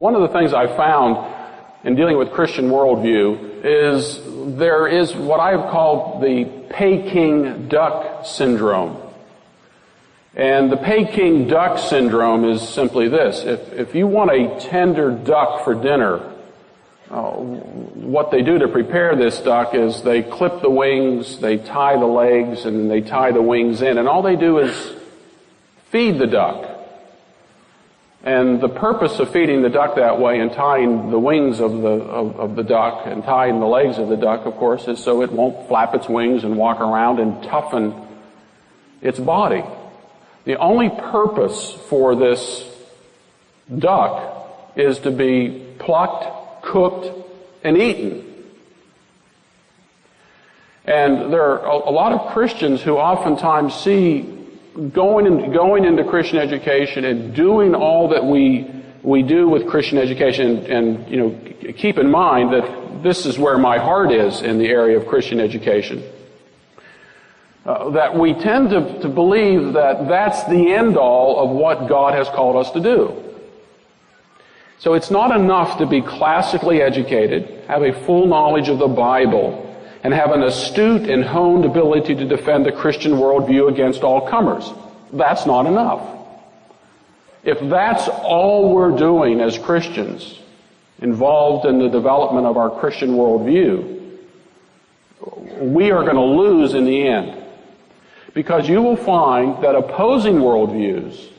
One of the things I found in dealing with Christian worldview is there is what I have called the Peking duck syndrome. And the Peking duck syndrome is simply this. If you want a tender duck for dinner, what they do to prepare this duck is they clip the wings, they tie the legs, and they tie the wings in. And all they do is feed the duck. And the purpose of feeding the duck that way and tying the wings of the duck and tying the legs of the duck, of course, is so it won't flap its wings and walk around and toughen its body. The only purpose for this duck is to be plucked, cooked, and eaten. And there are a lot of Christians who oftentimes see going into Christian education and doing all that we do with Christian education, and keep in mind that this is where my heart is in the area of Christian education. That we tend to believe that that's the end all of what God has called us to do. So it's not enough to be classically educated, have a full knowledge of the Bible, and have an astute and honed ability to defend the Christian worldview against all comers. That's not enough. If that's all we're doing as Christians, involved in the development of our Christian worldview, we are going to lose in the end. Because you will find that opposing worldviews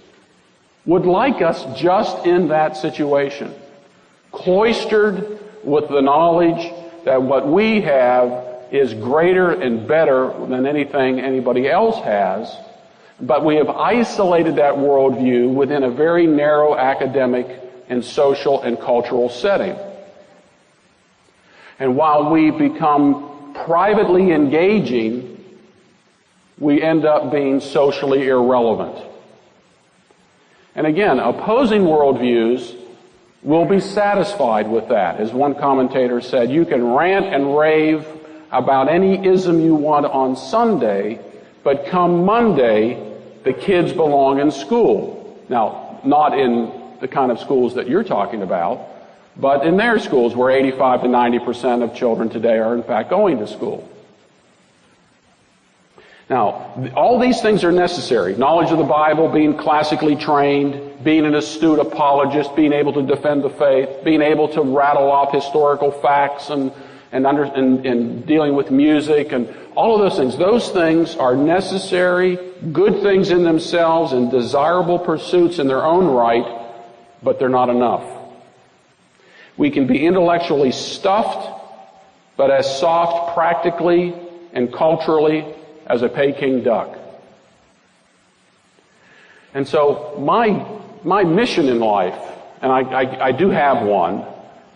would like us just in that situation, cloistered with the knowledge that what we have is greater and better than anything anybody else has, but we have isolated that worldview within a very narrow academic and social and cultural setting. And while we become privately engaging, we end up being socially irrelevant. And again, opposing worldviews will be satisfied with that. As one commentator said, you can rant and rave about any ism you want on Sunday, but come Monday, the kids belong in school. Now, not in the kind of schools that you're talking about, but in their schools where 85 to 90% of children today are in fact going to school. Now, all these things are necessary. Knowledge of the Bible, being classically trained, being an astute apologist, being able to defend the faith, being able to rattle off historical facts and dealing with music and all of those things. Those things are necessary, good things in themselves and desirable pursuits in their own right, but they're not enough. We can be intellectually stuffed, but as soft practically and culturally as a Peking duck. And so my mission in life, and I do have one,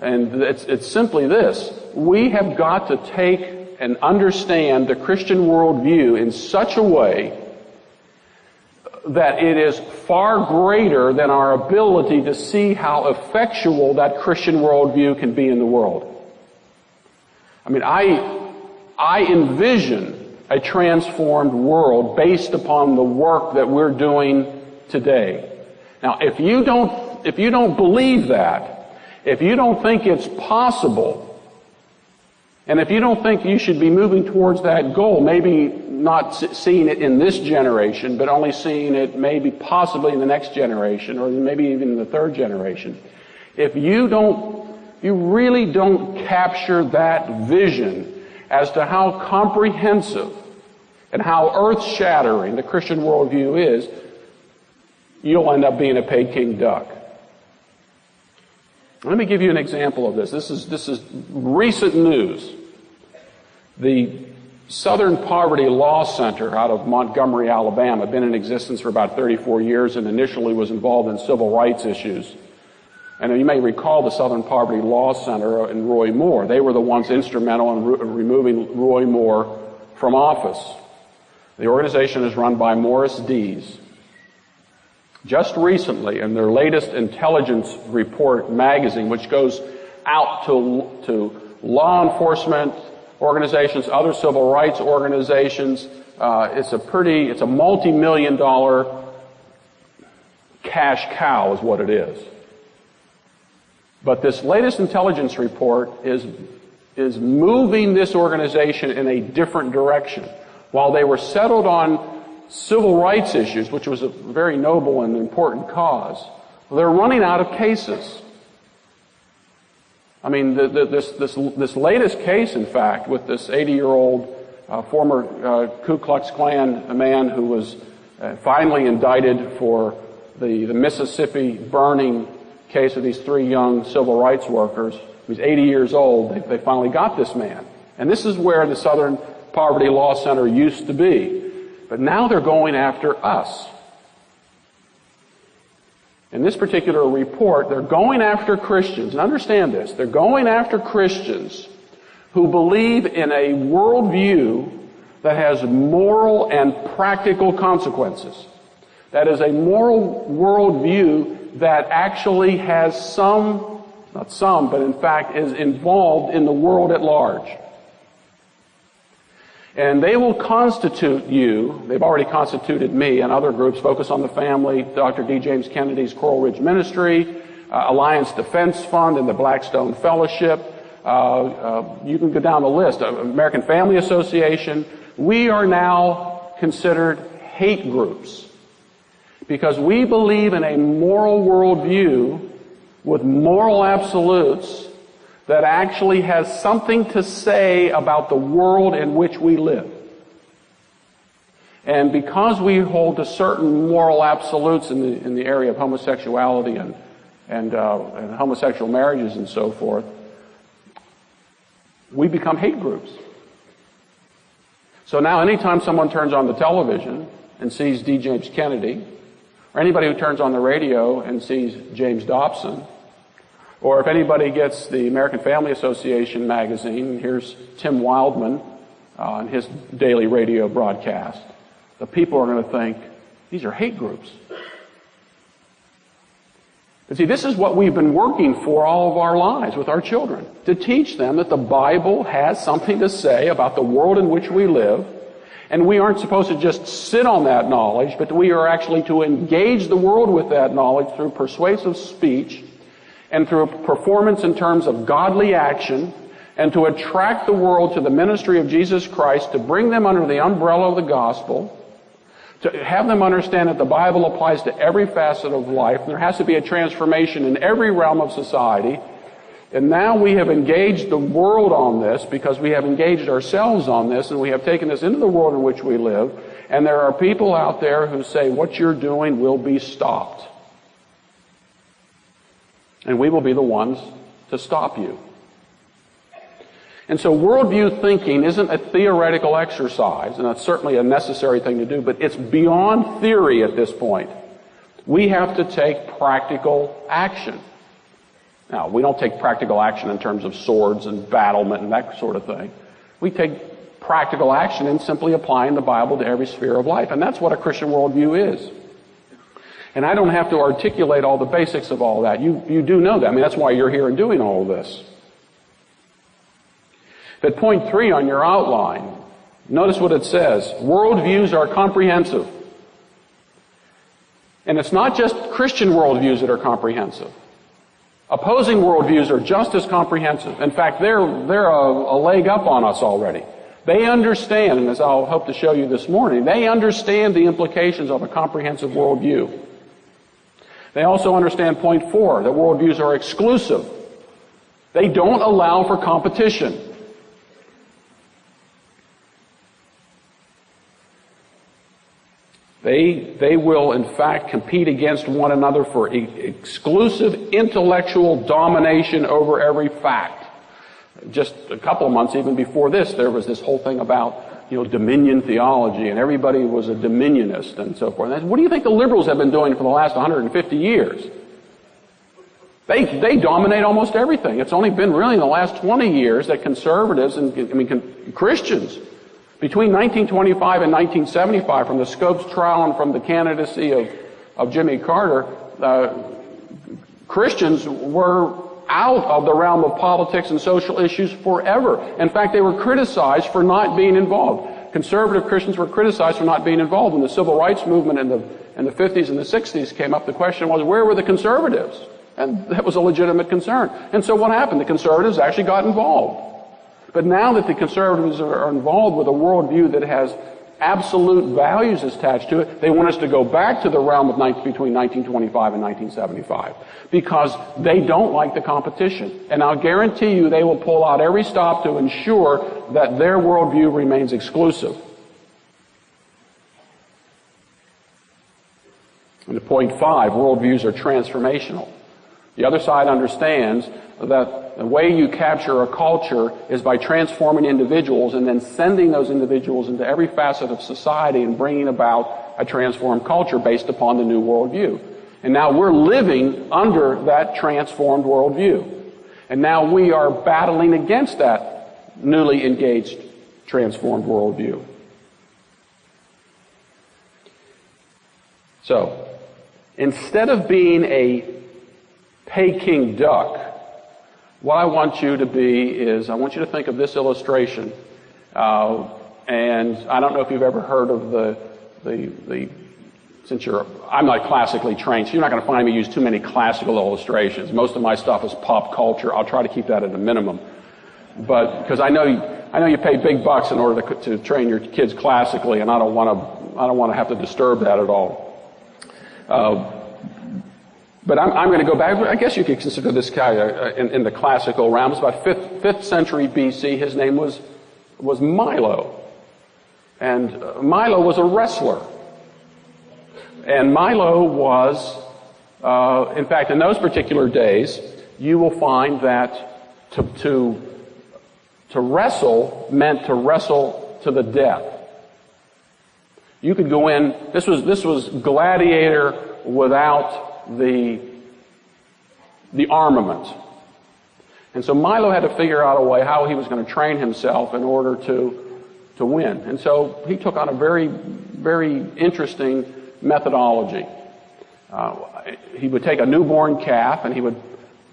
and it's simply this: we have got to take and understand the Christian worldview in such a way that it is far greater than our ability to see how effectual that Christian worldview can be in the world. I mean, I envision a transformed world based upon the work that we're doing today. Now, if you don't believe that, if you don't think it's possible, and if you don't think you should be moving towards that goal, maybe not seeing it in this generation, but only seeing it maybe possibly in the next generation, or maybe even in the third generation, if you really don't capture that vision as to how comprehensive and how earth-shattering the Christian worldview is, you'll end up being a Peking duck. Let me give you an example of this. This is recent news. The Southern Poverty Law Center out of Montgomery, Alabama, been in existence for about 34 years and initially was involved in civil rights issues. And you may recall the Southern Poverty Law Center and Roy Moore. They were the ones instrumental in removing Roy Moore from office. The organization is run by Morris Dees. Just recently, in their latest intelligence report magazine, which goes out to law enforcement organizations, other civil rights organizations, it's a multi-million-dollar cash cow is what it is. But this latest intelligence report is moving this organization in a different direction. While they were settled on civil rights issues, which was a very noble and important cause, they're running out of cases. I mean, this latest case, in fact, with this 80-year-old former Ku Klux Klan man who was finally indicted for the Mississippi burning case of these 3 young civil rights workers. He's 80 years old. They finally got this man. And this is where the Southern Poverty Law Center used to be. But now they're going after us. In this particular report, they're going after Christians. And understand this. They're going after Christians who believe in a worldview that has moral and practical consequences. That is a moral worldview that actually has not some, but in fact is involved in the world at large. And they will constitute you, they've already constituted me and other groups, Focus on the Family, Dr. D. James Kennedy's Coral Ridge Ministry, Alliance Defense Fund, and the Blackstone Fellowship. You can go down the list. American Family Association. We are now considered hate groups because we believe in a moral worldview with moral absolutes that actually has something to say about the world in which we live. And because we hold to certain moral absolutes in the area of homosexuality and homosexual marriages and so forth, we become hate groups. So now anytime someone turns on the television and sees D. James Kennedy, or anybody who turns on the radio and sees James Dobson, or if anybody gets the American Family Association magazine, here's Tim Wildman on his daily radio broadcast, the people are going to think, these are hate groups. And see, this is what we've been working for all of our lives with our children, to teach them that the Bible has something to say about the world in which we live, and we aren't supposed to just sit on that knowledge, but we are actually to engage the world with that knowledge through persuasive speech and through performance in terms of godly action, and to attract the world to the ministry of Jesus Christ, to bring them under the umbrella of the gospel, to have them understand that the Bible applies to every facet of life. There has to be a transformation in every realm of society. And now we have engaged the world on this because we have engaged ourselves on this, and we have taken this into the world in which we live. And there are people out there who say, what you're doing will be stopped. And we will be the ones to stop you. And so worldview thinking isn't a theoretical exercise, and that's certainly a necessary thing to do, but it's beyond theory at this point. We have to take practical action. Now, we don't take practical action in terms of swords and battlement and that sort of thing. We take practical action in simply applying the Bible to every sphere of life, and that's what a Christian worldview is. And I don't have to articulate all the basics of all that. You do know that. I mean, that's why you're here and doing all of this. But point 3 on your outline, notice what it says. Worldviews are comprehensive. And it's not just Christian worldviews that are comprehensive. Opposing worldviews are just as comprehensive. In fact, they're a leg up on us already. They understand, and as I'll hope to show you this morning, they understand the implications of a comprehensive worldview. They also understand point 4, that worldviews are exclusive. They don't allow for competition. They will, in fact, compete against one another for exclusive intellectual domination over every fact. Just a couple of months even before this, there was this whole thing about, dominion theology, and everybody was a dominionist and so forth. And what do you think the liberals have been doing for the last 150 years? They dominate almost everything. It's only been really in the last 20 years that conservatives and Christians, between 1925 and 1975, from the Scopes trial and from the candidacy of Jimmy Carter, Christians were out of the realm of politics and social issues forever. In fact, they were criticized for not being involved. Conservative Christians were criticized for not being involved. When the civil rights movement in the 50s and the 60s came up, the question was, where were the conservatives? And that was a legitimate concern. And so what happened? The conservatives actually got involved. But now that the conservatives are involved with a worldview that has absolute values attached to it, they want us to go back to the realm of between 1925 and 1975 because they don't like the competition. And I'll guarantee you they will pull out every stop to ensure that their worldview remains exclusive. And to point 5, worldviews are transformational. The other side understands that the way you capture a culture is by transforming individuals and then sending those individuals into every facet of society and bringing about a transformed culture based upon the new worldview. And now we're living under that transformed worldview. And now we are battling against that newly engaged transformed worldview. So, instead of being a Peking duck, what I want you to be is, I want you to think of this illustration. And I don't know if you've ever heard of I'm not classically trained, so you're not going to find me use too many classical illustrations. Most of my stuff is pop culture. I'll try to keep that at a minimum. But, because I know you pay big bucks in order to train your kids classically, and I don't want to have to disturb that at all. But I'm going to go back. I guess you could consider this guy in the classical realm. It's about 5th century BC. His name was Milo. And Milo was a wrestler. And Milo was, in fact, in those particular days, you will find that to wrestle meant to wrestle to the death. You could go in, this was gladiator without the armament. And so Milo had to figure out a way how he was going to train himself in order to win. And so he took on a very, very interesting methodology. He would take a newborn calf and he would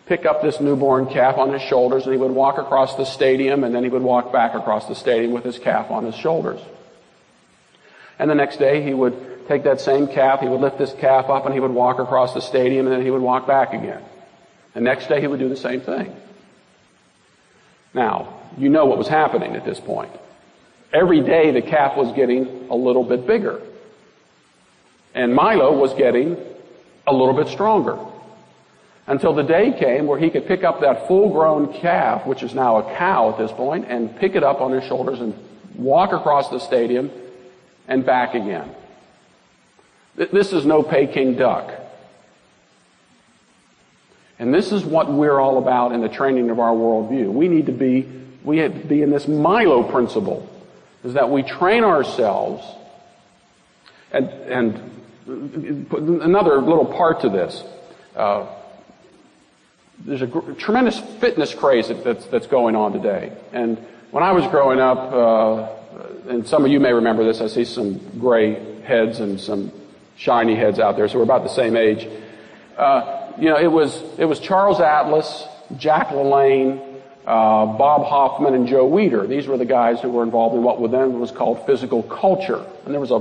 pick up this newborn calf on his shoulders and he would walk across the stadium and then he would walk back across the stadium with his calf on his shoulders. And the next day he would take that same calf, he would lift this calf up and he would walk across the stadium and then he would walk back again. The next day he would do the same thing. Now, you know what was happening at this point. Every day the calf was getting a little bit bigger. And Milo was getting a little bit stronger. Until the day came where he could pick up that full-grown calf, which is now a cow at this point, and pick it up on his shoulders and walk across the stadium and back again. This is no Peking duck. And this is what we're all about in the training of our worldview. We have to be in this Milo principle, is that we train ourselves, and another little part to this. There's a tremendous fitness craze that's going on today. And when I was growing up, and some of you may remember this, I see some gray heads and some shiny heads out there, so we're about the same age. It was Charles Atlas, Jack LaLanne, Bob Hoffman, and Joe Weider. These were the guys who were involved in what then was called physical culture, and there was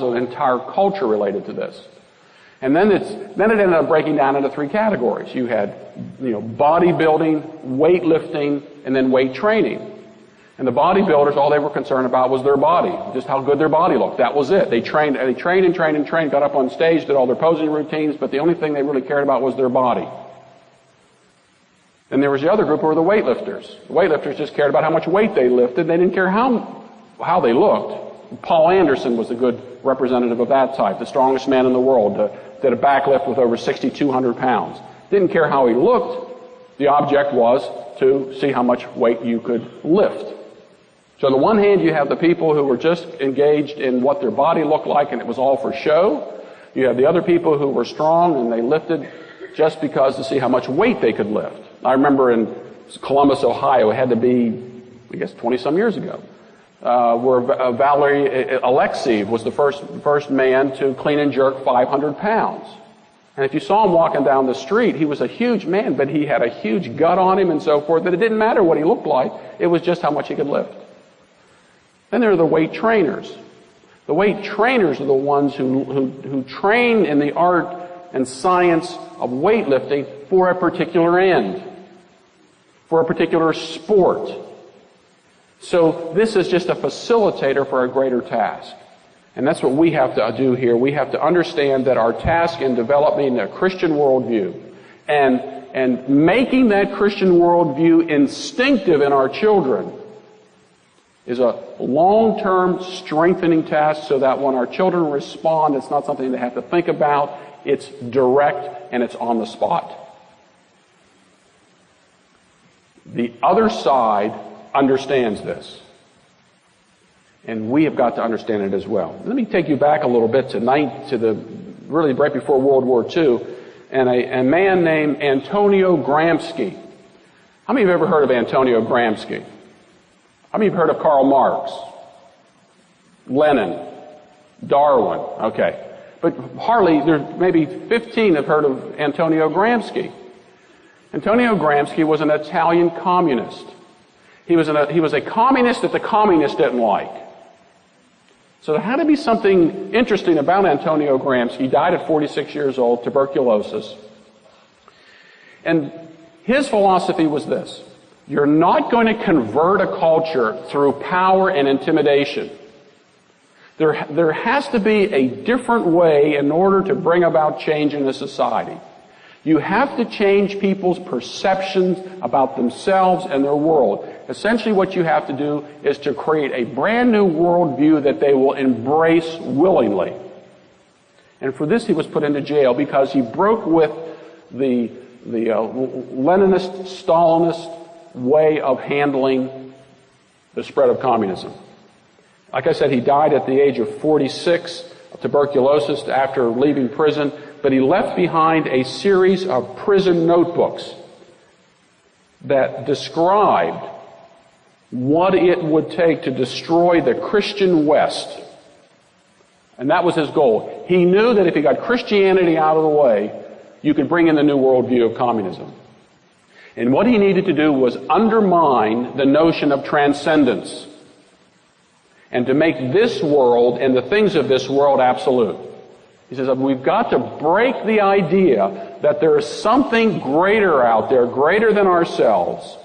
an entire culture related to this. And then it ended up breaking down into 3 categories. You had, bodybuilding, weightlifting, and then weight training. And the bodybuilders, all they were concerned about was their body, just how good their body looked. That was it. They trained, got up on stage, did all their posing routines, but the only thing they really cared about was their body. Then there was the other group who were the weightlifters. The weightlifters just cared about how much weight they lifted. They didn't care how they looked. Paul Anderson was a good representative of that type, the strongest man in the world, did a backlift with over 6,200 pounds. Didn't care how he looked. The object was to see how much weight you could lift. So on the one hand, you have the people who were just engaged in what their body looked like and it was all for show. You have the other people who were strong and they lifted just because to see how much weight they could lift. I remember in Columbus, Ohio, it had to be, 20-some years ago, where Valery Alexeyev was the first man to clean and jerk 500 pounds. And if you saw him walking down the street, he was a huge man, but he had a huge gut on him and so forth, that it didn't matter what he looked like, it was just how much he could lift. Then there are the weight trainers. The weight trainers are the ones who train in the art and science of weightlifting for a particular end, for a particular sport. So this is just a facilitator for a greater task. And that's what we have to do here. We have to understand that our task in developing a Christian worldview and making that Christian worldview instinctive in our children is a long-term strengthening task so that when our children respond, it's not something they have to think about. It's direct and it's on the spot. The other side understands this. And we have got to understand it as well. Let me take you back a little bit really right before World War II, and a man named Antonio Gramsci. How many of you have ever heard of Antonio Gramsci? How many of you have heard of Karl Marx? Lenin? Darwin? Okay. But hardly, maybe 15 have heard of Antonio Gramsci. Antonio Gramsci was an Italian communist. He was a communist that the communists didn't like. So there had to be something interesting about Antonio Gramsci. He died at 46 years old, tuberculosis. And his philosophy was this: you're not going to convert a culture through power and intimidation. There has to be a different way in order to bring about change in a society. You have to change people's perceptions about themselves and their world. Essentially what you have to do is to create a brand new worldview that they will embrace willingly. And for this he was put into jail because he broke with the Leninist, Stalinist way of handling the spread of communism. Like I said, he died at the age of 46 of tuberculosis after leaving prison, but he left behind a series of prison notebooks that described what it would take to destroy the Christian West. And that was his goal. He knew that if he got Christianity out of the way, you could bring in the new worldview of communism. And what he needed to do was undermine the notion of transcendence and to make this world and the things of this world absolute. He says, we've got to break the idea that there is something greater out there, greater than ourselves,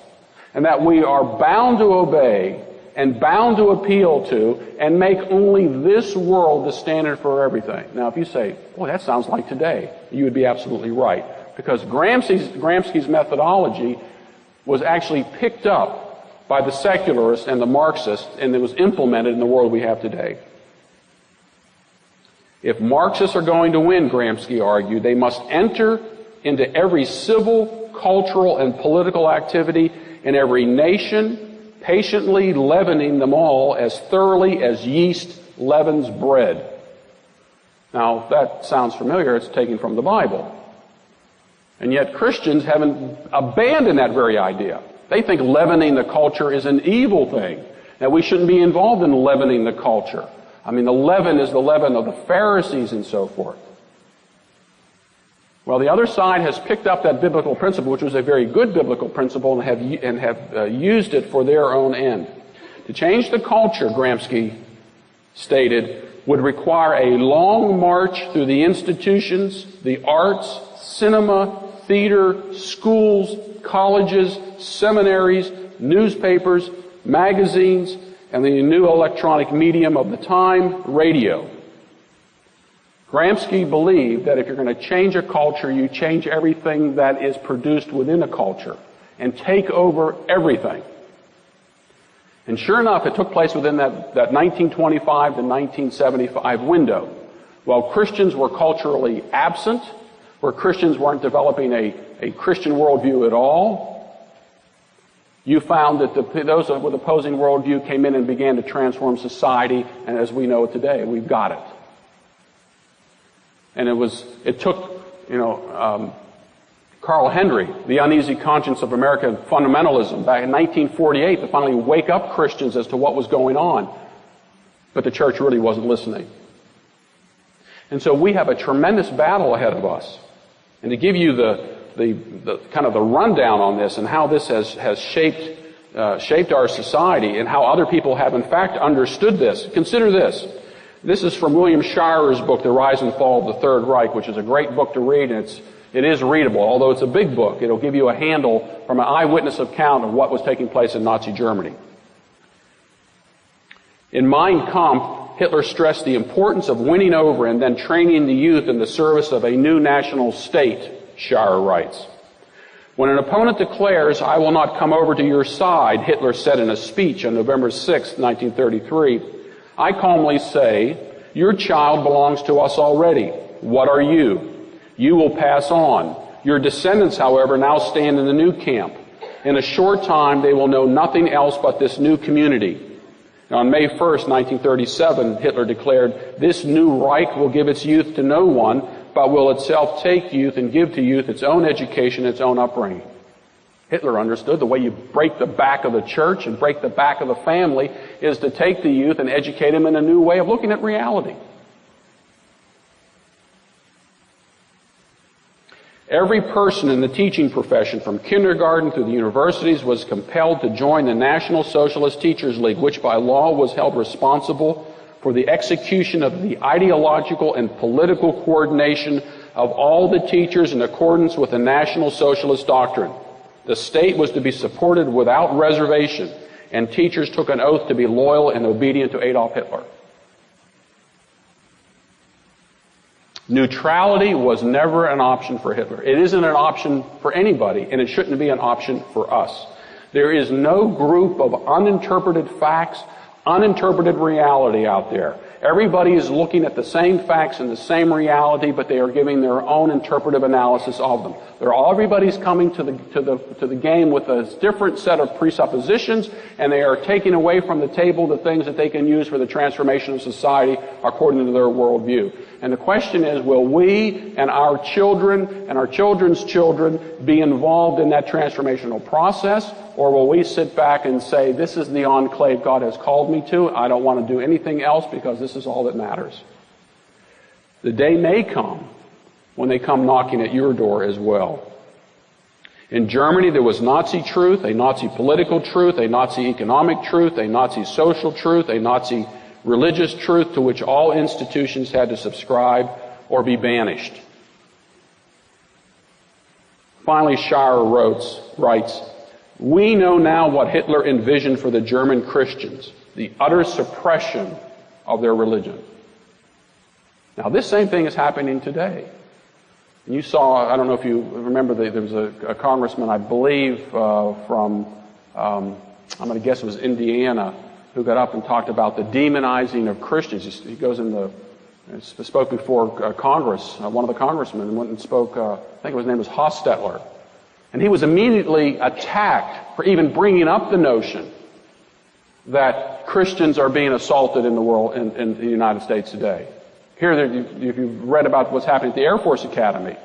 and that we are bound to obey and bound to appeal to and make only this world the standard for everything. Now, if you say, boy, that sounds like today, you would be absolutely right. Because Gramsci's methodology was actually picked up by the secularists and the Marxists, and it was implemented in the world we have today. If Marxists are going to win, Gramsci argued, they must enter into every civil, cultural, and political activity in every nation, patiently leavening them all as thoroughly as yeast leavens bread. Now, if that sounds familiar, it's taken from the Bible. And yet Christians haven't abandoned that very idea. They think leavening the culture is an evil thing, that we shouldn't be involved in leavening the culture. I mean, the leaven is the leaven of the Pharisees and so forth. Well, the other side has picked up that biblical principle, which was a very good biblical principle, and have used it for their own end. To change the culture, Gramsci stated, would require a long march through the institutions, the arts, cinema, theater, schools, colleges, seminaries, newspapers, magazines, and the new electronic medium of the time, radio. Gramsci believed that if you're going to change a culture, you change everything that is produced within a culture and take over everything. And sure enough, it took place within that 1925 to 1975 window. While Christians were culturally absent, where Christians weren't developing a Christian worldview at all, you found that those with opposing worldview came in and began to transform society, and as we know it today, we've got it. And it took, Carl Henry, The Uneasy Conscience of American Fundamentalism, back in 1948 to finally wake up Christians as to what was going on. But the church really wasn't listening. And so we have a tremendous battle ahead of us. And to give you the kind of the rundown on this and how this has shaped our society and how other people have in fact understood this, consider this. This is from William Shirer's book, The Rise and Fall of the Third Reich, which is a great book to read, and it is readable, although it's a big book. It'll give you a handle from an eyewitness account of what was taking place in Nazi Germany. In Mein Kampf, Hitler stressed the importance of winning over and then training the youth in the service of a new national state, Shirer writes. When an opponent declares, "I will not come over to your side," Hitler said in a speech on November 6, 1933, I calmly say, "Your child belongs to us already. What are you? You will pass on. Your descendants, however, now stand in the new camp. In a short time, they will know nothing else but this new community." And on May 1st, 1937, Hitler declared, "This new Reich will give its youth to no one, but will itself take youth and give to youth its own education, its own upbringing." Hitler understood the way you break the back of the church and break the back of the family is to take the youth and educate them in a new way of looking at reality. Every person in the teaching profession, from kindergarten through the universities, was compelled to join the National Socialist Teachers League, which by law was held responsible for the execution of the ideological and political coordination of all the teachers in accordance with the National Socialist doctrine. The state was to be supported without reservation, and teachers took an oath to be loyal and obedient to Adolf Hitler. Neutrality was never an option for Hitler. It isn't an option for anybody, and it shouldn't be an option for us. There is no group of uninterpreted facts, uninterpreted reality out there. Everybody is looking at the same facts and the same reality, but they are giving their own interpretive analysis of them. Everybody's coming to the game with a different set of presuppositions, and they are taking away from the table the things that they can use for the transformation of society according to their worldview. And the question is, will we and our children and our children's children be involved in that transformational process? Or will we sit back and say, this is the enclave God has called me to, I don't want to do anything else because this is all that matters? The day may come when they come knocking at your door as well. In Germany, there was Nazi truth, a Nazi political truth, a Nazi economic truth, a Nazi social truth, a Nazi religious truth to which all institutions had to subscribe or be banished. Finally, Shirer writes, "We know now what Hitler envisioned for the German Christians, the utter suppression of their religion." Now, this same thing is happening today. And you saw, I don't know if you remember, there was a congressman, I believe, from, I'm going to guess it was Indiana, who got up and talked about the demonizing of Christians. He goes spoke before Congress, one of the congressmen, went and spoke, I think his name was Hostetler. And he was immediately attacked for even bringing up the notion that Christians are being assaulted in the world, in the United States today. Here, if you've read about what's happening at the Air Force Academy,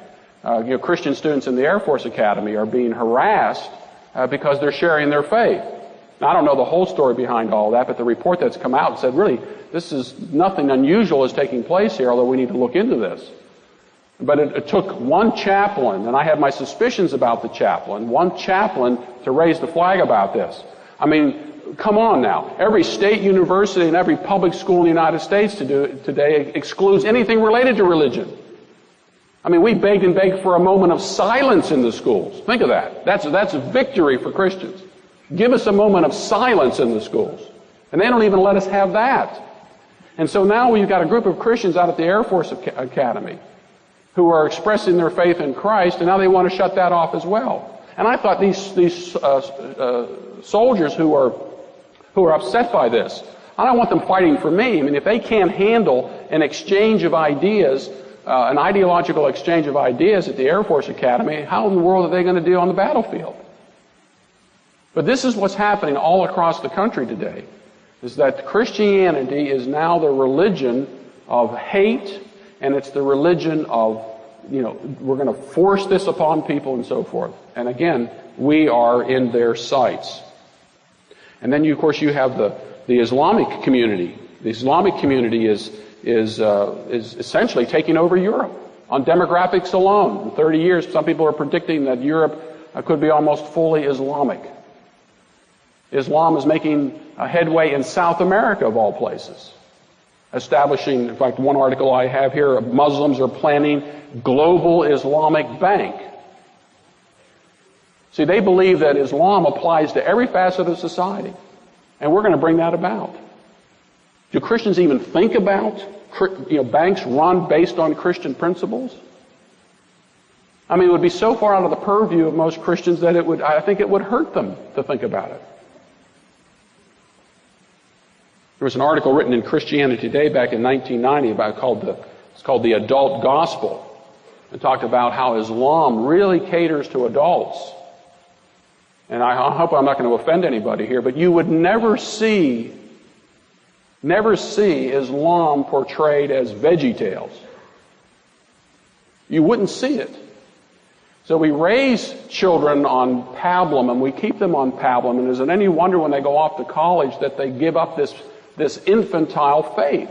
Christian students in the Air Force Academy are being harassed because they're sharing their faith. Now, I don't know the whole story behind all that, but the report that's come out said, really, this is nothing unusual is taking place here, although we need to look into this. But it took one chaplain, and I had my suspicions about the chaplain, one chaplain to raise the flag about this. I mean, come on now. Every state university and every public school in the United States today excludes anything related to religion. I mean, we begged and begged for a moment of silence in the schools. Think of that. That's a victory for Christians. Give us a moment of silence in the schools. And they don't even let us have that. And so now we've got a group of Christians out at the Air Force Academy who are expressing their faith in Christ, and now they want to shut that off as well. And I thought these soldiers who are upset by this, I don't want them fighting for me. I mean, if they can't handle an exchange of ideas, an ideological exchange of ideas at the Air Force Academy, how in the world are they going to do on the battlefield? But this is what's happening all across the country today, is that Christianity is now the religion of hate, and it's the religion of, we're going to force this upon people and so forth. And again, we are in their sights. And then, of course, you have the Islamic community. The Islamic community is essentially taking over Europe on demographics alone. In 30 years, some people are predicting that Europe could be almost fully Islamic. Islam is making a headway in South America, of all places. establishing, in fact, one article I have here, Muslims are planning global Islamic bank. See, they believe that Islam applies to every facet of society, and we're going to bring that about. Do Christians even think about banks run based on Christian principles? I mean, it would be so far out of the purview of most Christians that I think it would hurt them to think about it. There was an article written in Christianity Today back in 1990 it's called The Adult Gospel. It talked about how Islam really caters to adults. And I hope I'm not going to offend anybody here, but you would never see Islam portrayed as VeggieTales. You wouldn't see it. So we raise children on pablum, and we keep them on pablum, and is it any wonder when they go off to college that they give up this infantile faith?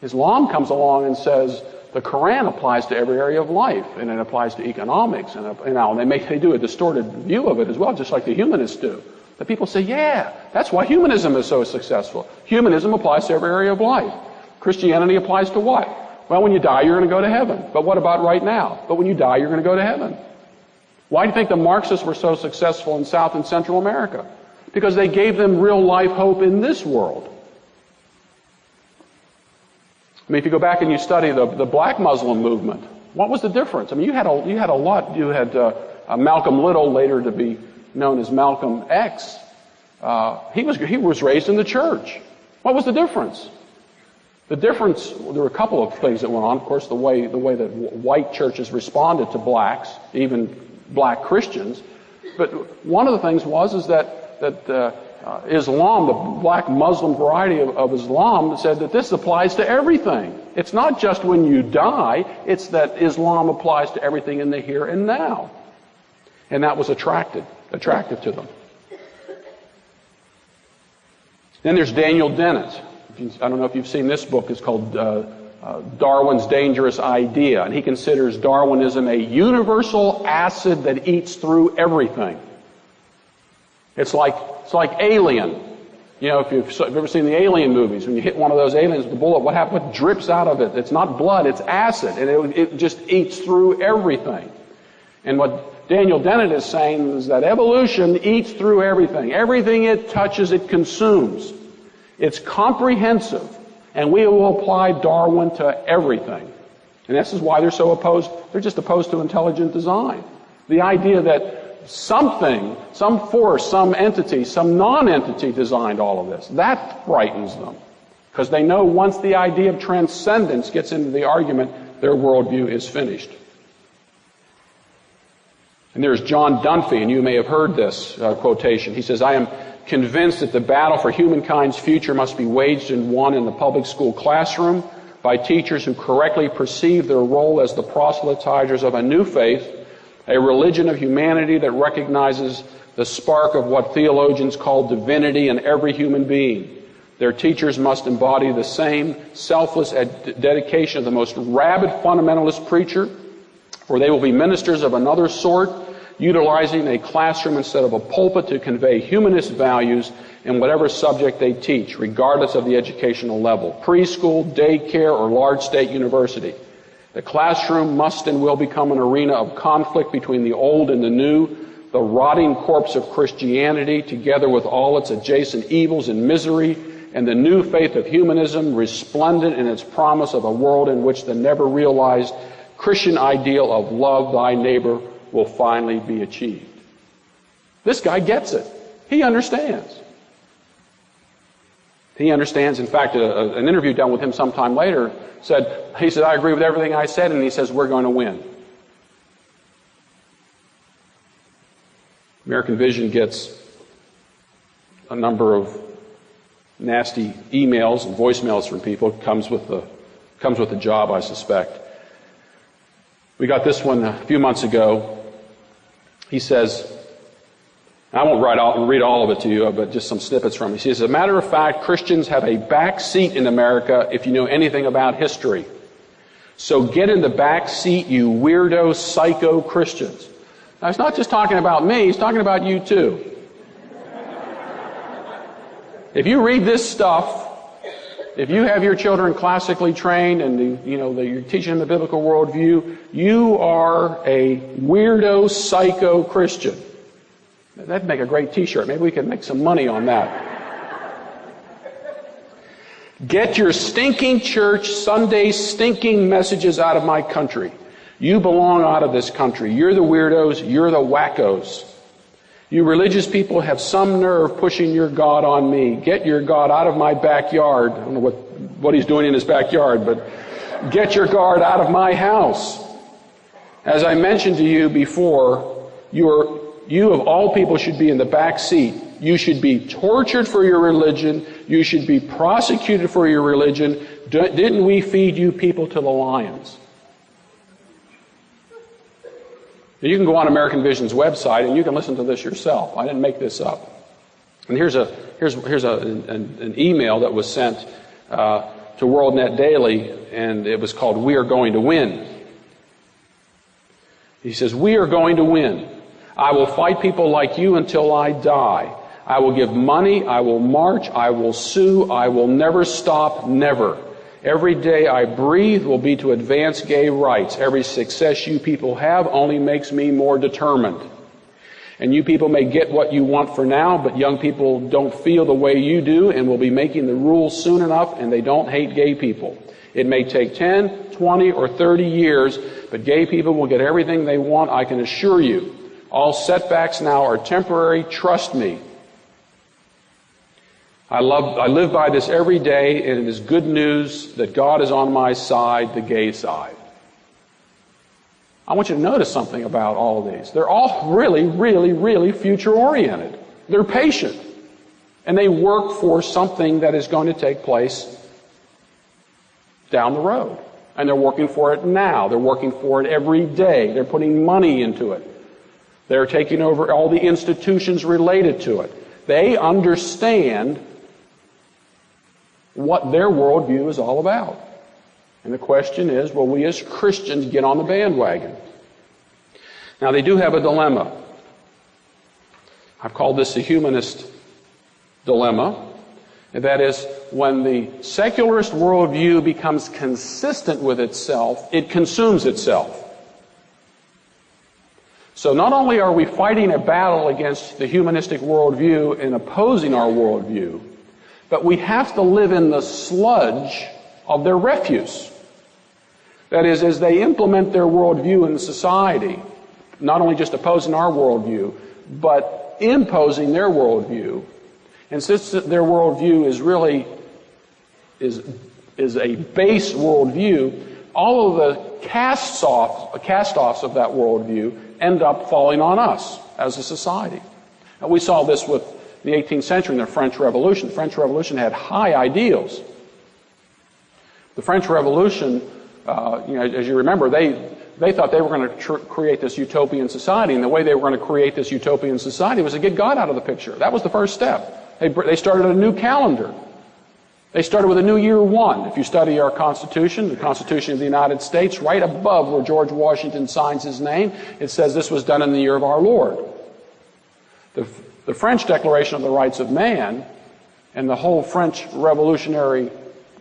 Islam comes along and says the Quran applies to every area of life, and it applies to economics, and they do a distorted view of it as well, just like the humanists do. The people say, yeah, that's why humanism is so successful. Humanism applies to every area of life. Christianity applies to what? Well, when you die, you're going to go to heaven. But what about right now? But when you die, you're going to go to heaven. Why do you think the Marxists were so successful in South and Central America? Because they gave them real life hope in this world. I mean, if you go back and you study the black Muslim movement, what was the difference? I mean, you had a lot. You had Malcolm Little, later to be known as Malcolm X. He was raised in the church. What was the difference? The difference, there were a couple of things that went on. Of course, the way that white churches responded to blacks, even black Christians. But one of the things is that Islam, the black Muslim variety of Islam, said that this applies to everything. It's not just when you die, it's that Islam applies to everything in the here and now. And that was attractive to them. Then there's Daniel Dennett. I don't know if you've seen this book. It's called Darwin's Dangerous Idea. And he considers Darwinism a universal acid that eats through everything. It's like Alien. You know, if you've ever seen the Alien movies, when you hit one of those aliens with a bullet, what drips out of it? It's not blood, it's acid. And it just eats through everything. And what Daniel Dennett is saying is that evolution eats through everything. Everything it touches, it consumes. It's comprehensive, and we will apply Darwin to everything. And this is why they're so opposed. They're just opposed to intelligent design. The idea that something, some force, some entity, some non-entity designed all of this, that frightens them. Because they know once the idea of transcendence gets into the argument, their worldview is finished. And there's John Dunphy, and you may have heard this quotation. He says, I am convinced that the battle for humankind's future must be waged and won in the public school classroom by teachers who correctly perceive their role as the proselytizers of a new faith, a religion of humanity that recognizes the spark of what theologians call divinity in every human being. Their teachers must embody the same selfless dedication of the most rabid fundamentalist preacher, for they will be ministers of another sort, utilizing a classroom instead of a pulpit to convey humanist values in whatever subject they teach, regardless of the educational level, preschool, daycare, or large state university. The classroom must and will become an arena of conflict between the old and the new, the rotting corpse of Christianity, together with all its adjacent evils and misery, and the new faith of humanism, resplendent in its promise of a world in which the never realized Christian ideal of love thy neighbor will finally be achieved. This guy gets it. He understands. He understands. In fact, an interview done with him sometime later he said, I agree with everything I said, and he says, we're going to win. American Vision gets a number of nasty emails and voicemails from people. It comes with the job, I suspect. We got this one a few months ago. He says, I won't read all of it to you, but just some snippets from it. He says, as a matter of fact, Christians have a back seat in America if you know anything about history. So get in the back seat, you weirdo, psycho Christians. Now, he's not just talking about me, he's talking about you too. If you read this stuff, if you have your children classically trained and you're teaching them the biblical worldview, you are a weirdo, psycho Christian. That'd make a great T-shirt. Maybe we could make some money on that. Get your stinking church Sunday stinking messages out of my country. You belong out of this country. You're the weirdos. You're the wackos. You religious people have some nerve pushing your God on me. Get your God out of my backyard. I don't know what he's doing in his backyard, but get your God out of my house. As I mentioned to you before, you of all people should be in the back seat. You should be tortured for your religion. You should be prosecuted for your religion. Didn't we feed you people to the lions? You can go on American Vision's website and you can listen to this yourself. I didn't make this up. And here's an email that was sent to WorldNet Daily, and it was called "We Are Going to Win." He says, "We are going to win. I will fight people like you until I die. I will give money. I will march. I will sue. I will never stop. Never. Every day I breathe will be to advance gay rights. Every success you people have only makes me more determined. And you people may get what you want for now, but young people don't feel the way you do and will be making the rules soon enough, and they don't hate gay people. It may take 10, 20, or 30 years, but gay people will get everything they want, I can assure you. All setbacks now are temporary, trust me. I live by this every day, and it is good news that God is on my side, the gay side." I want you to notice something about all of these. They're all really, really, really future-oriented. They're patient. And they work for something that is going to take place down the road. And they're working for it now. They're working for it every day. They're putting money into it. They're taking over all the institutions related to it. They understand what their worldview is all about. And the question is, will we as Christians get on the bandwagon? Now, they do have a dilemma. I've called this the humanist dilemma. And that is, when the secularist worldview becomes consistent with itself, it consumes itself. So not only are we fighting a battle against the humanistic worldview and opposing our worldview, but we have to live in the sludge of their refuse. That is, as they implement their worldview in society, not only just opposing our worldview, but imposing their worldview. And since their worldview is really is a base worldview, all of the cast-offs of that worldview end up falling on us as a society. And we saw this with the 18th century and the French Revolution. The French Revolution had high ideals. The French Revolution, as you remember, they thought they were going to create this utopian society, and the way they were going to create this utopian society was to get God out of the picture. That was the first step. They started a new calendar. They started with a new year one. If you study our Constitution, the Constitution of the United States, right above where George Washington signs his name, it says this was done in the year of our Lord. The French Declaration of the Rights of Man and the whole French revolutionary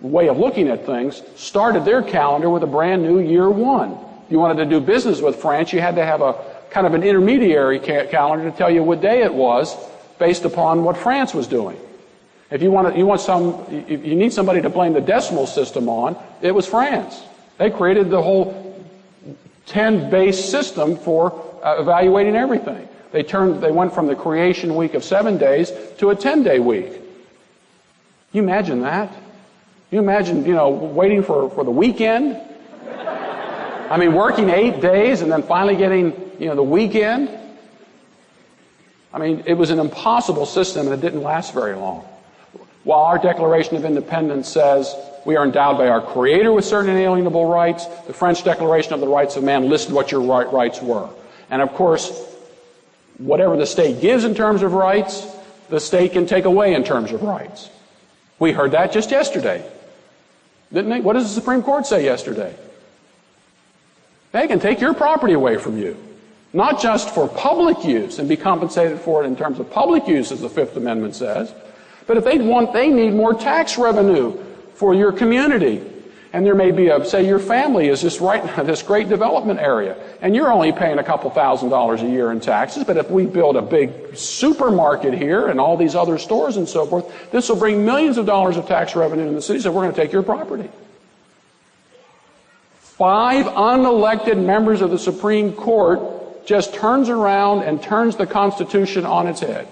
way of looking at things started their calendar with a brand new year one. If you wanted to do business with France, you had to have a kind of an intermediary calendar to tell you what day it was based upon what France was doing. If you need somebody to blame the decimal system on, it was France. They created the whole 10-base system for evaluating everything. They went from the creation week of 7 days to a 10-day week. Can you imagine that? Can you imagine, waiting for the weekend? I mean, working 8 days and then finally getting, the weekend? I mean, it was an impossible system and it didn't last very long. While our Declaration of Independence says we are endowed by our Creator with certain inalienable rights, the French Declaration of the Rights of Man listed what your rights were. And of course, whatever the state gives in terms of rights, the state can take away in terms of rights. We heard that just yesterday, didn't they? What does the Supreme Court say yesterday? They can take your property away from you, not just for public use and be compensated for it in terms of public use, as the Fifth Amendment says, but if they need more tax revenue for your community. And there may be say your family is just right in this great development area, and you're only paying a couple $1,000s a year in taxes, but if we build a big supermarket here and all these other stores and so forth, this will bring millions of dollars of tax revenue in the city, so we're going to take your property. 5 unelected members of the Supreme Court just turns around and turns the Constitution on its head.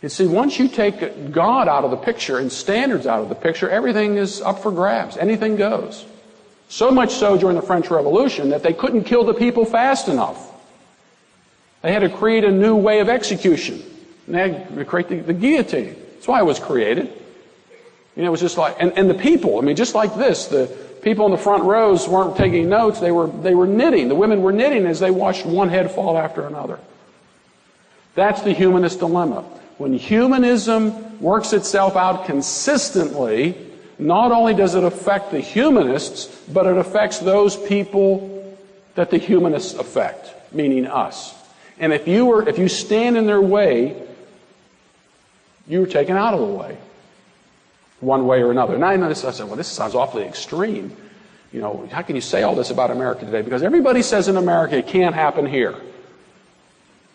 You see, once you take God out of the picture and standards out of the picture, everything is up for grabs. Anything goes. So much so during the French Revolution that they couldn't kill the people fast enough. They had to create a new way of execution. And they had to create the guillotine. That's why it was created. You know, it was just like, and the people, I mean, just like this, the people in the front rows weren't taking notes, they were knitting. The women were knitting as they watched one head fall after another. That's the humanist dilemma. When humanism works itself out consistently, not only does it affect the humanists, but it affects those people that the humanists affect, meaning us. And if you stand in their way, you're taken out of the way, one way or another. And I noticed, I said, well, this sounds awfully extreme. You know, how can you say all this about America today? Because everybody says in America it can't happen here.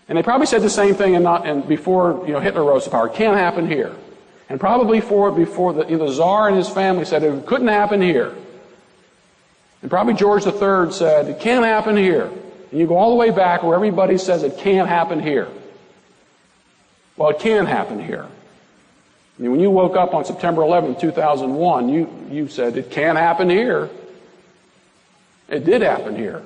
And they probably said the same thing before Hitler rose to power. It can't happen here. And probably before the Tsar and his family said it couldn't happen here. And probably George III said it can't happen here. And you go all the way back where everybody says it can't happen here. Well, it can happen here. I mean, when you woke up on September 11, 2001, you said it can't happen here. It did happen here.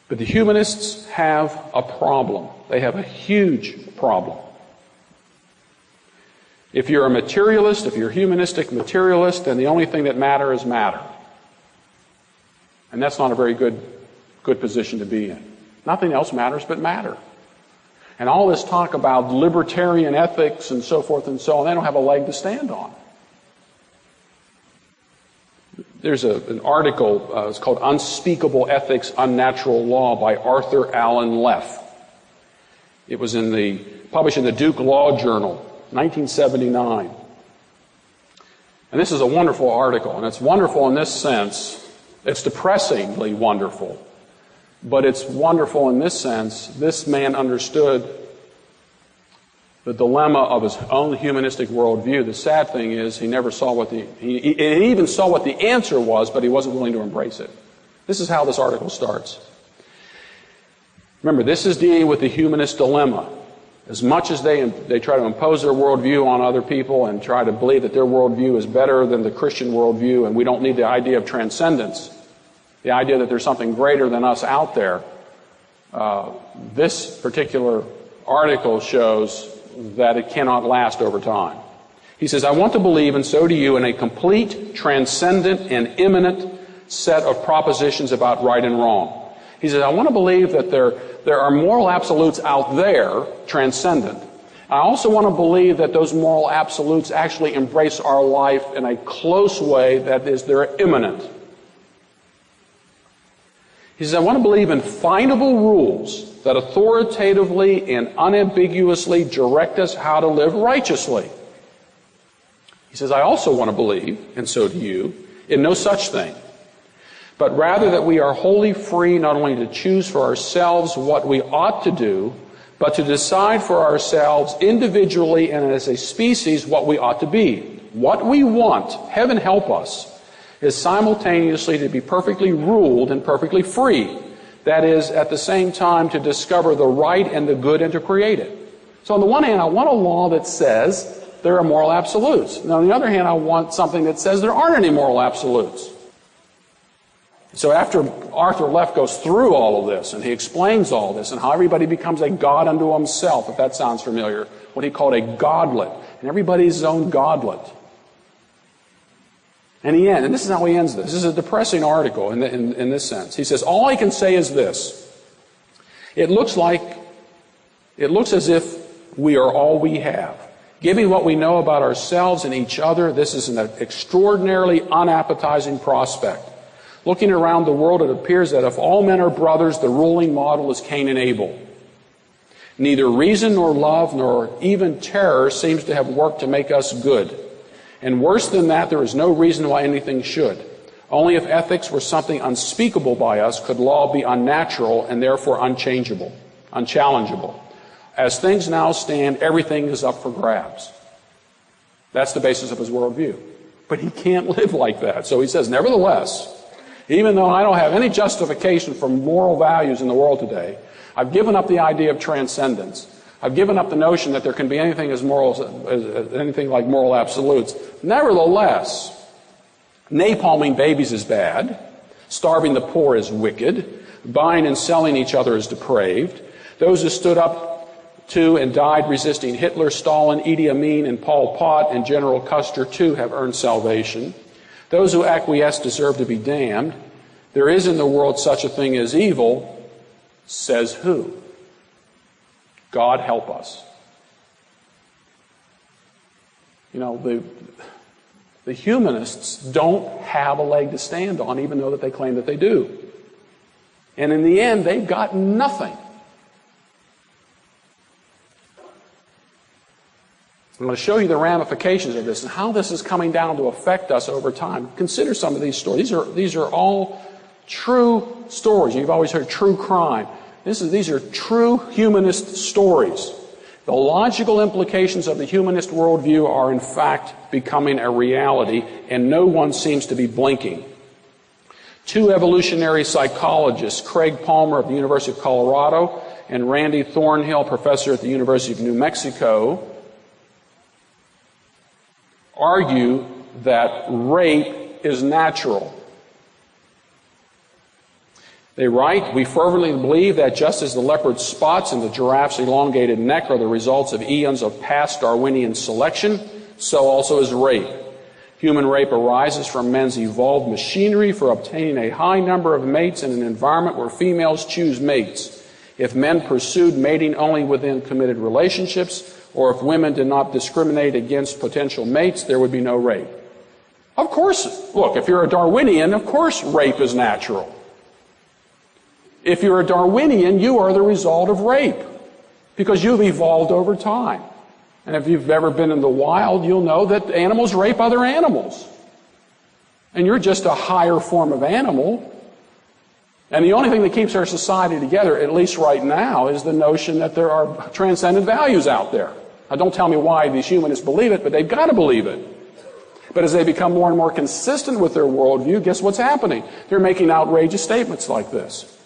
But the humanists have a problem. They have a huge problem. If you're a materialist, if you're a humanistic materialist, then the only thing that matters is matter. And that's not a very good position to be in. Nothing else matters but matter. And all this talk about libertarian ethics and so forth and so on, they don't have a leg to stand on. There's an article, it's called Unspeakable Ethics, Unnatural Law by Arthur Allen Leff. It was published in the Duke Law Journal, 1979. And this is a wonderful article, and it's wonderful in this sense. It's depressingly wonderful. But it's wonderful in this sense. This man understood the dilemma of his own humanistic worldview. The sad thing is he never saw he even saw what the answer was, but he wasn't willing to embrace it. This is how this article starts. Remember, this is dealing with the humanist dilemma. As much as they try to impose their worldview on other people and try to believe that their worldview is better than the Christian worldview, and we don't need the idea of transcendence, the idea that there's something greater than us out there, this particular article shows that it cannot last over time. He says, I want to believe, and so do you, in a complete, transcendent, and immanent set of propositions about right and wrong. He says, I want to believe that there are moral absolutes out there, transcendent. I also want to believe that those moral absolutes actually embrace our life in a close way, that is, they're immanent. He says, I want to believe in findable rules that authoritatively and unambiguously direct us how to live righteously. He says, I also want to believe, and so do you, in no such thing, but rather that we are wholly free not only to choose for ourselves what we ought to do, but to decide for ourselves individually and as a species what we ought to be. What we want, heaven help us, is simultaneously to be perfectly ruled and perfectly free. That is, at the same time, to discover the right and the good and to create it. So on the one hand, I want a law that says there are moral absolutes. And on the other hand, I want something that says there aren't any moral absolutes. So after Arthur Leff goes through all of this, and he explains all this, and how everybody becomes a god unto himself, if that sounds familiar, what he called a godlet, and everybody's his own godlet. And he ends, and this is how he ends this. This is a depressing article in this sense. He says, all I can say is this. It looks as if we are all we have. Given what we know about ourselves and each other, this is an extraordinarily unappetizing prospect. Looking around the world, it appears that if all men are brothers, the ruling model is Cain and Abel. Neither reason nor love nor even terror seems to have worked to make us good. And worse than that, there is no reason why anything should. Only if ethics were something unspeakable by us could law be unnatural and therefore unchangeable, unchallengeable. As things now stand, everything is up for grabs. That's the basis of his worldview. But he can't live like that. So he says, nevertheless, even though I don't have any justification for moral values in the world today, I've given up the idea of transcendence. I've given up the notion that there can be anything as moral as anything like moral absolutes. Nevertheless, napalming babies is bad. Starving the poor is wicked. Buying and selling each other is depraved. Those who stood up to and died resisting Hitler, Stalin, Idi Amin, and Pol Pot, and General Custer too have earned salvation. Those who acquiesce deserve to be damned. There is in the world such a thing as evil, says who? God help us. You know, the humanists don't have a leg to stand on, even though that they claim that they do. And in the end, they've got nothing. I'm going to show you the ramifications of this and how this is coming down to affect us over time. Consider some of these stories. These are all true stories. You've always heard true crime. These are true humanist stories. The logical implications of the humanist worldview are in fact becoming a reality, and no one seems to be blinking. Two evolutionary psychologists, Craig Palmer of the University of Colorado and Randy Thornhill, professor at the University of New Mexico, argue that rape is natural. They write, we fervently believe that just as the leopard's spots and the giraffe's elongated neck are the results of eons of past Darwinian selection, so also is rape. Human rape arises from men's evolved machinery for obtaining a high number of mates in an environment where females choose mates. If men pursued mating only within committed relationships, or if women did not discriminate against potential mates, there would be no rape. Of course, look, if you're a Darwinian, of course rape is natural. If you're a Darwinian, you are the result of rape, because you've evolved over time. And if you've ever been in the wild, you'll know that animals rape other animals. And you're just a higher form of animal. And the only thing that keeps our society together, at least right now, is the notion that there are transcendent values out there. Now, don't tell me why these humanists believe it, but they've got to believe it. But as they become more and more consistent with their worldview, guess what's happening? They're making outrageous statements like this.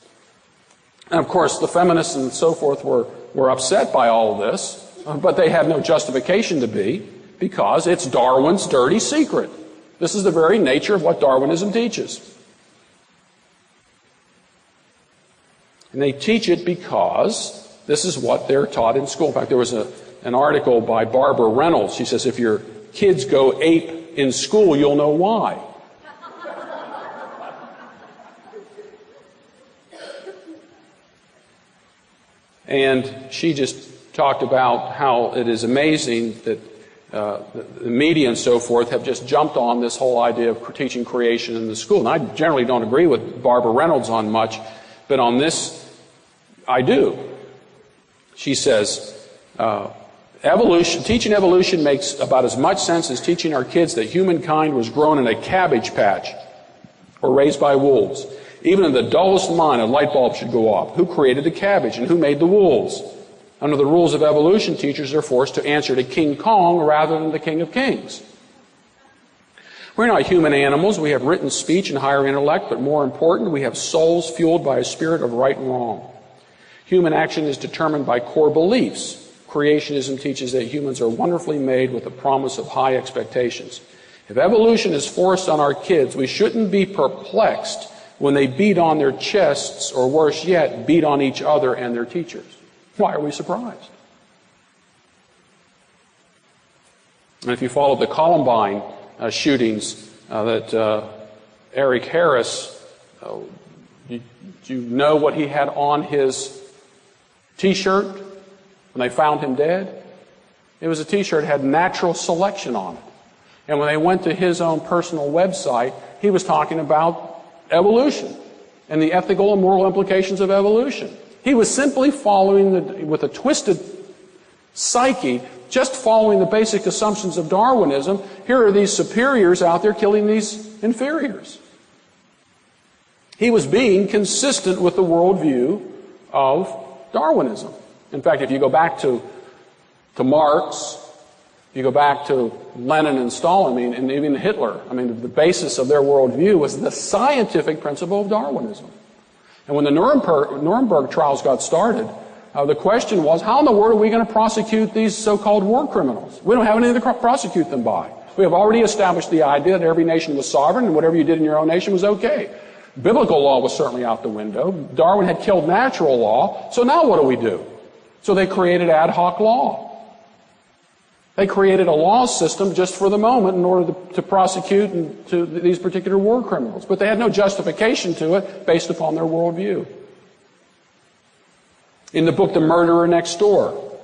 And of course, the feminists and so forth were upset by all of this, but they had no justification to be, because it's Darwin's dirty secret. This is the very nature of what Darwinism teaches. And they teach it because this is what they're taught in school. In fact, there was an article by Barbara Reynolds. She says, if your kids go ape in school, you'll know why. And she just talked about how it is amazing that the media and so forth have just jumped on this whole idea of teaching creation in the school. And I generally don't agree with Barbara Reynolds on much, but on this, I do. She says, teaching evolution makes about as much sense as teaching our kids that humankind was grown in a cabbage patch or raised by wolves. Even in the dullest mind, a light bulb should go off. Who created the cabbage and who made the wolves? Under the rules of evolution, teachers are forced to answer to King Kong rather than the King of Kings. We're not human animals. We have written speech and higher intellect, but more important, we have souls fueled by a spirit of right and wrong. Human action is determined by core beliefs. Creationism teaches that humans are wonderfully made with the promise of high expectations. If evolution is forced on our kids, we shouldn't be perplexed when they beat on their chests, or worse yet, beat on each other and their teachers. Why are we surprised? And if you followed the Columbine shootings that Eric Harris, do you know what he had on his T-shirt when they found him dead? It was a T-shirt that had natural selection on it. And when they went to his own personal website, he was talking about evolution and the ethical and moral implications of evolution. He was simply following, with a twisted psyche, just following the basic assumptions of Darwinism. Here are these superiors out there killing these inferiors. He was being consistent with the worldview of Darwinism. In fact, if you go back to Marx, if you go back to Lenin and Stalin, and even Hitler, the basis of their worldview was the scientific principle of Darwinism. And when the Nuremberg trials got started, the question was, how in the world are we going to prosecute these so-called war criminals? We don't have anything to prosecute them by. We have already established the idea that every nation was sovereign and whatever you did in your own nation was okay. Biblical law was certainly out the window. Darwin had killed natural law, so now what do? So they created ad hoc law. They created a law system just for the moment in order to prosecute these particular war criminals. But they had no justification to it based upon their worldview. In the book, The Murderer Next Door,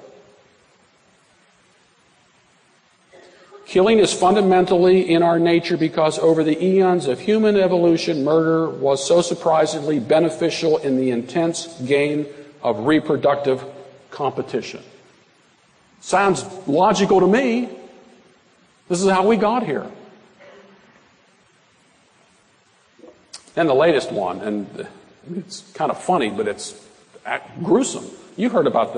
killing is fundamentally in our nature because over the eons of human evolution, murder was so surprisingly beneficial in the intense game of reproductive competition. Sounds logical to me. This is how we got here. Then the latest one, and it's kind of funny, but it's gruesome. You heard about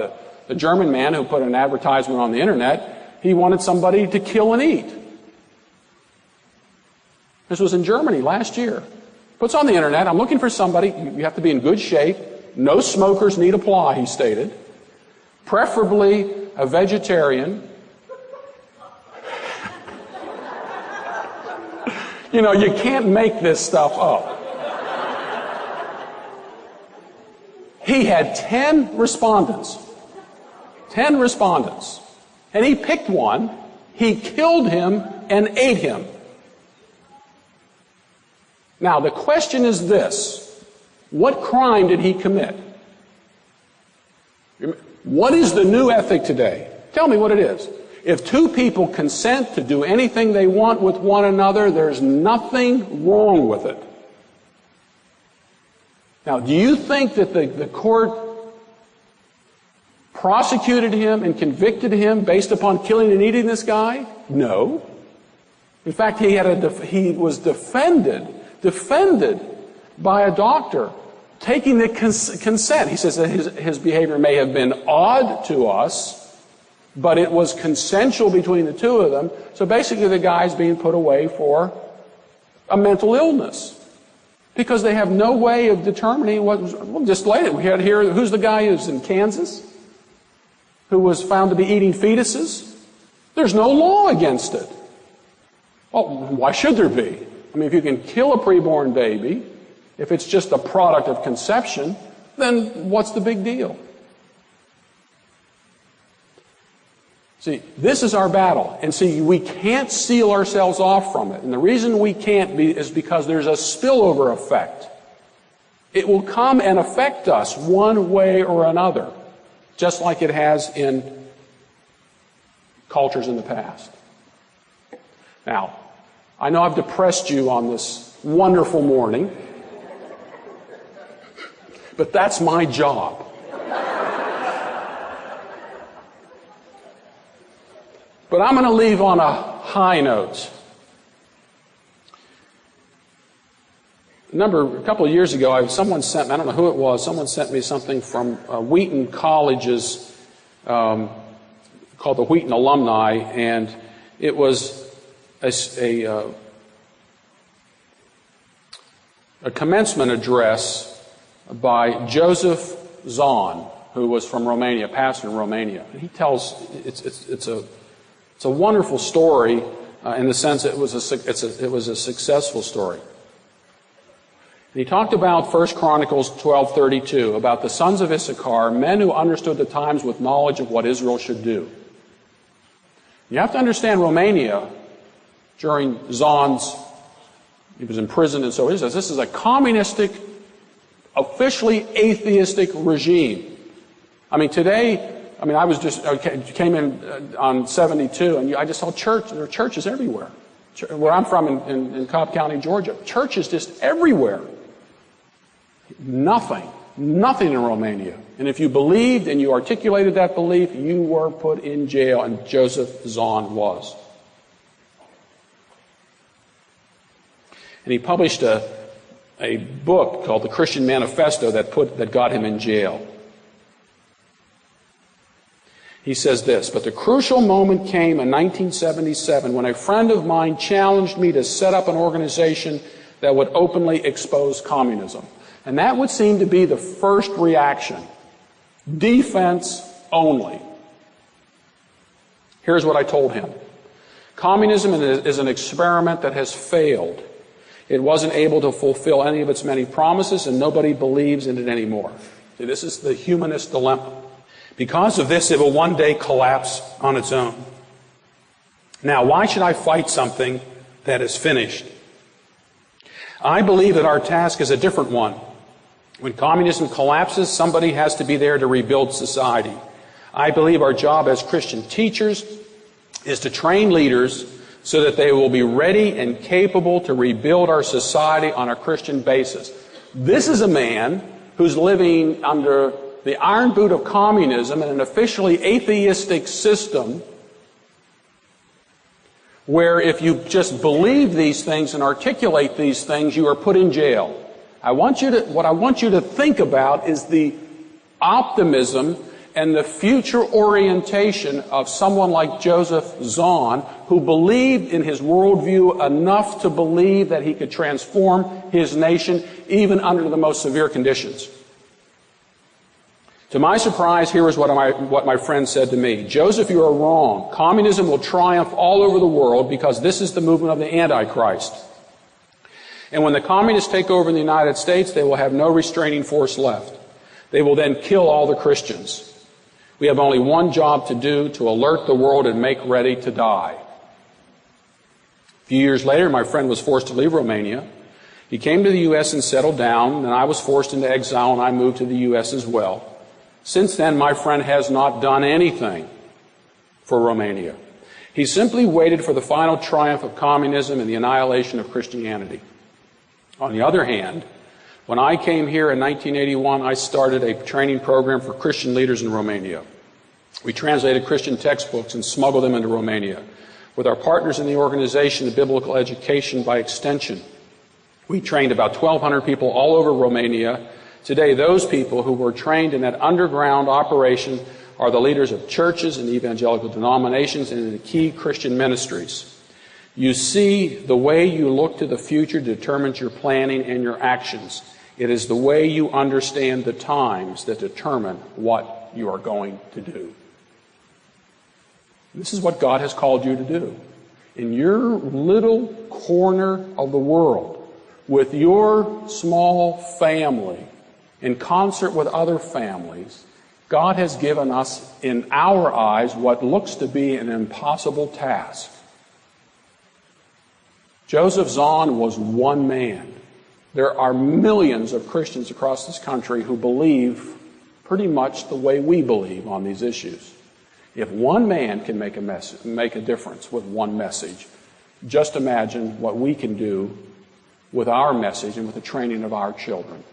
the German man who put an advertisement on the internet. He wanted somebody to kill and eat. This was in Germany last year. Puts on the internet, I'm looking for somebody, you have to be in good shape, no smokers need apply, he stated. Preferably a vegetarian. You can't make this stuff up. He had 10 respondents. 10 respondents. And he picked one, he killed him, and ate him. Now, the question is this. What crime did he commit? What is the new ethic today? Tell me what it is. If two people consent to do anything they want with one another, there's nothing wrong with it. Now, do you think that the court prosecuted him and convicted him based upon killing and eating this guy? No. In fact, he was defended by a doctor taking the consent. He says that his behavior may have been odd to us, but it was consensual between the two of them. So basically the guy's being put away for a mental illness because they have no way of determining what was. Well, just later, we had here, who's the guy who's in Kansas who was found to be eating fetuses? There's no law against it. Well, why should there be? If you can kill a preborn baby, if it's just a product of conception, then what's the big deal? See, this is our battle. And see, we can't seal ourselves off from it. And the reason we can't is because there's a spillover effect. It will come and affect us one way or another, just like it has in cultures in the past. Now, I know I've depressed you on this wonderful morning, but that's my job. But I'm going to leave on a high note. A couple of years ago, someone sent me, I don't know who it was, someone sent me something from Wheaton College's, called the Wheaton Alumni, and it was a commencement address by Joseph Zahn, who was from Romania, pastor in Romania. And he tells, it's a wonderful story in the sense it was a successful story. And he talked about 1 Chronicles 12:32, about the sons of Issachar, men who understood the times with knowledge of what Israel should do. You have to understand Romania during Zahn's, he was imprisoned and so he says, this is a communistic, officially atheistic regime. Today, I came in on 72 and I just saw there are churches everywhere. Where I'm from in Cobb County, Georgia, churches just everywhere. Nothing Nothing in Romania. And if you believed and you articulated that belief, you were put in jail, and Joseph Zahn was. And he published a book called The Christian Manifesto that got him in jail. He says this, "But the crucial moment came in 1977 when a friend of mine challenged me to set up an organization that would openly expose communism." And that would seem to be the first reaction. Defense only. Here's what I told him. Communism is an experiment that has failed. It wasn't able to fulfill any of its many promises, and nobody believes in it anymore. See, this is the humanist dilemma. Because of this, it will one day collapse on its own. Now, why should I fight something that is finished? I believe that our task is a different one. When communism collapses, somebody has to be there to rebuild society. I believe our job as Christian teachers is to train leaders so that they will be ready and capable to rebuild our society on a Christian basis. This is a man who's living under the iron boot of communism in an officially atheistic system where if you just believe these things and articulate these things, you are put in jail. What I want you to think about is the optimism and the future orientation of someone like Joseph Zahn, who believed in his worldview enough to believe that he could transform his nation even under the most severe conditions. To my surprise, here is what my friend said to me. "Joseph, you are wrong. Communism will triumph all over the world because this is the movement of the Antichrist. And when the communists take over in the United States, they will have no restraining force left. They will then kill all the Christians. We have only one job to do, to alert the world and make ready to die." A few years later, my friend was forced to leave Romania. He came to the U.S. and settled down, and I was forced into exile, and I moved to the U.S. as well. Since then, my friend has not done anything for Romania. He simply waited for the final triumph of communism and the annihilation of Christianity. On the other hand, when I came here in 1981, I started a training program for Christian leaders in Romania. We translated Christian textbooks and smuggled them into Romania. With our partners in the organization, the Biblical Education by Extension, we trained about 1,200 people all over Romania. Today, those people who were trained in that underground operation are the leaders of churches and evangelical denominations and in the key Christian ministries. You see, the way you look to the future determines your planning and your actions. It is the way you understand the times that determine what you are going to do. This is what God has called you to do. In your little corner of the world, with your small family, in concert with other families, God has given us, in our eyes, what looks to be an impossible task. Joseph Zahn was one man. There are millions of Christians across this country who believe pretty much the way we believe on these issues. If one man can make a difference with one message, just imagine what we can do with our message and with the training of our children.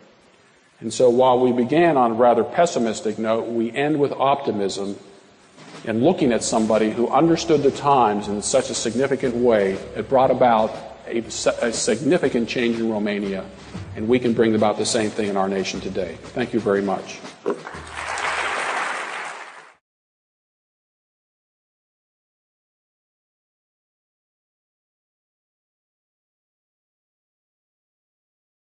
And so while we began on a rather pessimistic note, we end with optimism and looking at somebody who understood the times in such a significant way. It brought about a significant change in Romania, and we can bring about the same thing in our nation today. Thank you very much.